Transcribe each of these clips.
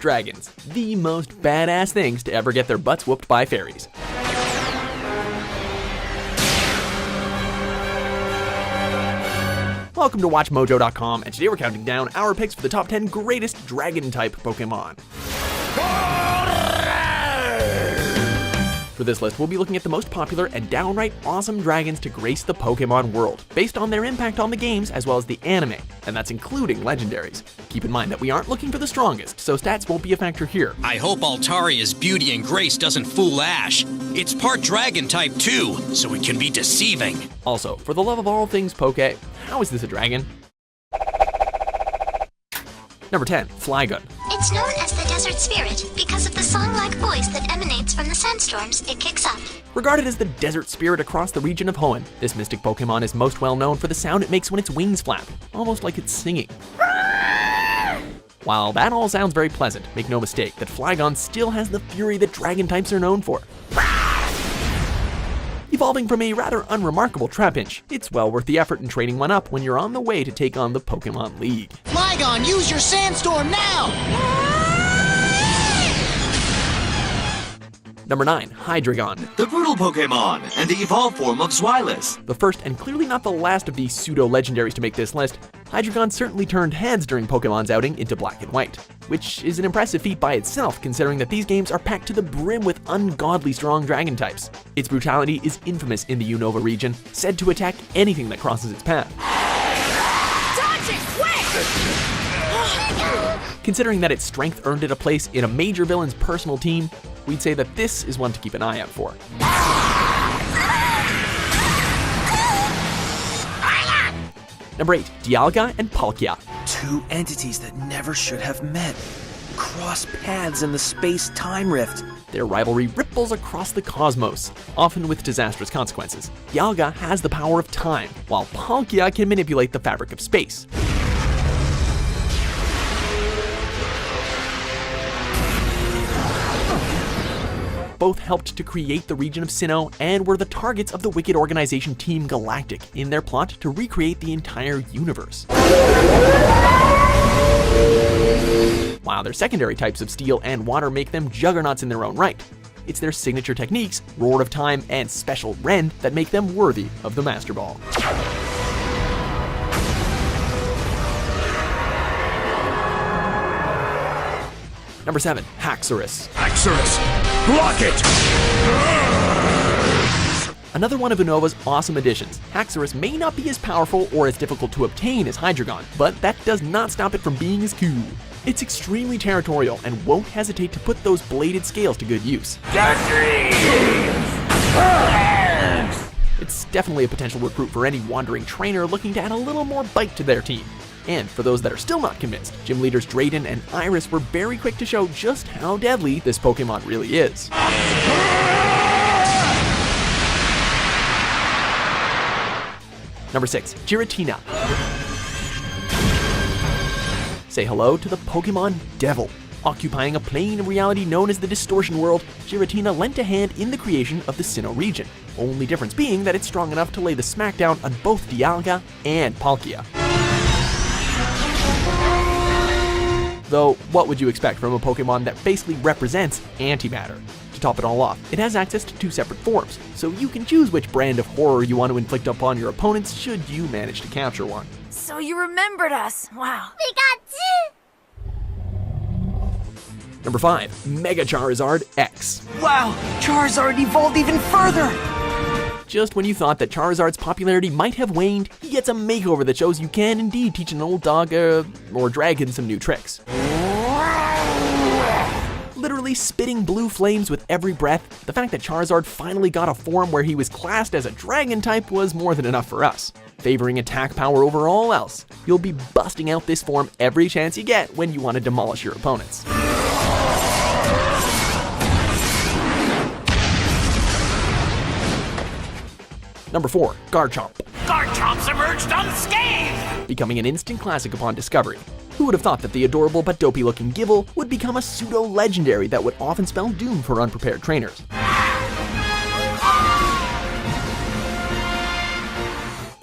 dragons, the most badass things to ever get their butts whooped by fairies. Welcome to WatchMojo.com, and today we're counting down our picks for the top 10 greatest dragon-type Pokemon. For this list, we'll be looking at the most popular and downright awesome dragons to grace the Pokemon world, based on their impact on the games as well as the anime, and that's including legendaries. Keep in mind that we aren't looking for the strongest, so stats won't be a factor here. I hope Altaria's beauty and grace doesn't fool Ash. It's part dragon type too, so it can be deceiving. Also, for the love of all things Poke, how is this a dragon? Number 10, Flygon. It's known as the Desert Spirit because of the song-like voice that emanates from the sandstorms it kicks up. Regarded as the desert spirit across the region of Hoenn, this mystic Pokemon is most well known for the sound it makes when its wings flap, almost like it's singing. While that all sounds very pleasant, make no mistake that Flygon still has the fury that dragon types are known for. Evolving from a rather unremarkable Trapinch, it's well worth the effort in training one up when you're on the way to take on the Pokemon League. Flygon, use your sandstorm now! Number 9, Hydreigon. The brutal Pokemon, and the evolved form of Zweilous. The first and clearly not the last of these pseudo-legendaries to make this list, Hydreigon certainly turned heads during Pokemon's outing into Black and White, which is an impressive feat by itself considering that these games are packed to the brim with ungodly strong dragon types. Its brutality is infamous in the Unova region, said to attack anything that crosses its path. Dodge it quick! Considering that its strength earned it a place in a major villain's personal team, we'd say that this is one to keep an eye out for. Number 8, Dialga and Palkia. Two entities that never should have met. Cross paths in the space-time rift. Their rivalry ripples across the cosmos, often with disastrous consequences. Dialga has the power of time, while Palkia can manipulate the fabric of space. Both helped to create the region of Sinnoh and were the targets of the wicked organization Team Galactic in their plot to recreate the entire universe. While their secondary types of steel and water make them juggernauts in their own right, it's their signature techniques, Roar of Time and Special Rend, that make them worthy of the Master Ball. Number 7, Haxorus. Haxorus, block it! Another one of Unova's awesome additions, Haxorus may not be as powerful or as difficult to obtain as Hydreigon, but that does not stop it from being as cool. It's extremely territorial and won't hesitate to put those bladed scales to good use. It's definitely a potential recruit for any wandering trainer looking to add a little more bite to their team. And for those that are still not convinced, gym leaders Drayden and Iris were very quick to show just how deadly this Pokemon really is. Number 6, Giratina. Say hello to the Pokemon Devil. Occupying a plane of reality known as the Distortion World, Giratina lent a hand in the creation of the Sinnoh region, only difference being that it's strong enough to lay the smackdown on both Dialga and Palkia. Though, what would you expect from a Pokemon that basically represents antimatter? To top it all off, it has access to 2 separate forms, so you can choose which brand of horror you want to inflict upon your opponents should you manage to capture one. So you remembered us. Wow. We got Number 5, Mega Charizard X. Wow, Charizard evolved even further! Just when you thought that Charizard's popularity might have waned, he gets a makeover that shows you can indeed teach an old dog, or dragon some new tricks. Literally spitting blue flames with every breath, the fact that Charizard finally got a form where he was classed as a dragon type was more than enough for us. Favoring attack power over all else, you'll be busting out this form every chance you get when you want to demolish your opponents. Number 4, Garchomp. Garchomp's emerged unscathed! Becoming an instant classic upon discovery. Who would have thought that the adorable but dopey-looking Gible would become a pseudo-legendary that would often spell doom for unprepared trainers?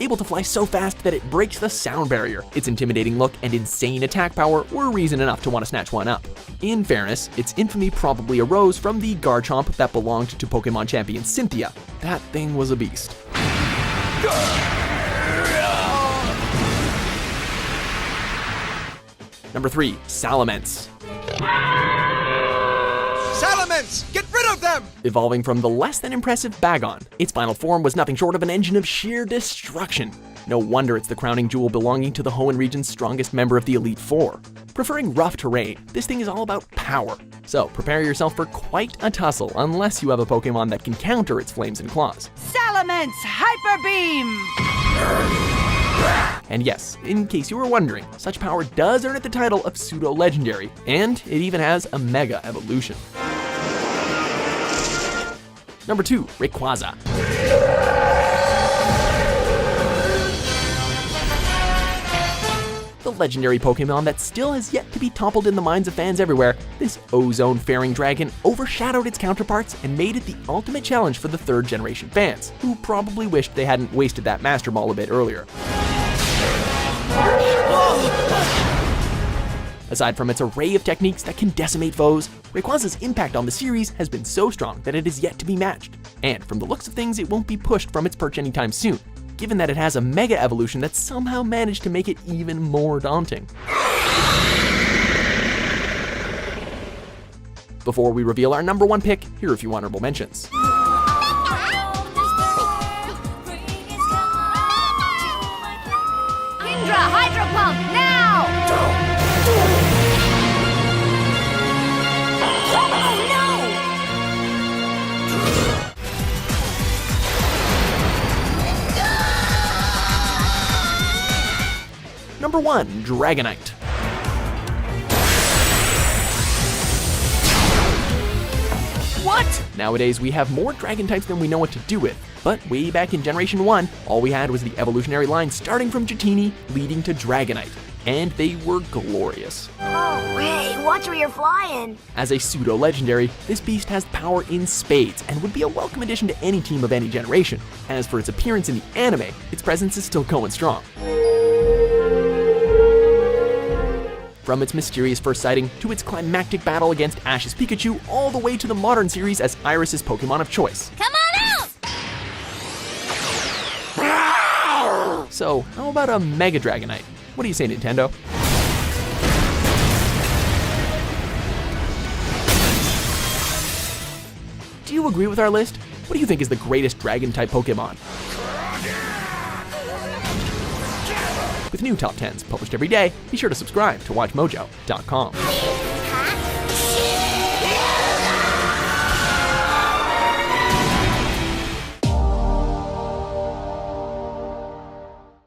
able to fly so fast that it breaks the sound barrier. Its intimidating look and insane attack power were reason enough to want to snatch one up. In fairness, its infamy probably arose from the Garchomp that belonged to Pokemon champion Cynthia. That thing was a beast. Number 3, Salamence. Salamence! Get rid of them! Evolving from the less than impressive Bagon, its final form was nothing short of an engine of sheer destruction. No wonder it's the crowning jewel belonging to the Hoenn region's strongest member of the Elite Four. Preferring rough terrain, this thing is all about power. So prepare yourself for quite a tussle unless you have a Pokemon that can counter its flames and claws. Salamence Hyper Beam! And yes, in case you were wondering, such power does earn it the title of pseudo-legendary, and it even has a Mega Evolution. Number 2, Rayquaza. The legendary Pokemon that still has yet to be toppled in the minds of fans everywhere, this ozone-faring dragon overshadowed its counterparts and made it the ultimate challenge for the third-generation fans, who probably wished they hadn't wasted that Master Ball a bit earlier. Aside from its array of techniques that can decimate foes, Rayquaza's impact on the series has been so strong that it is yet to be matched. And from the looks of things, it won't be pushed from its perch anytime soon, given that it has a Mega Evolution that somehow managed to make it even more daunting. Before we reveal our number 1 pick, here are a few honorable mentions. Hydra Hydro Pump, now! Number 1, Dragonite. What? Nowadays, we have more dragon types than we know what to do with. But way back in Generation 1, all we had was the evolutionary line starting from Dratini, leading to Dragonite. And they were glorious. Oh, hey, watch where you're flying. As a pseudo-legendary, this beast has power in spades and would be a welcome addition to any team of any generation. As for its appearance in the anime, its presence is still going strong. From its mysterious first sighting, to its climactic battle against Ash's Pikachu, all the way to the modern series as Iris's Pokemon of choice. Come on out! So, how about a Mega Dragonite? What do you say, Nintendo? Do you agree with our list? What do you think is the greatest Dragon-type Pokemon? With new top 10s published every day, be sure to subscribe to WatchMojo.com.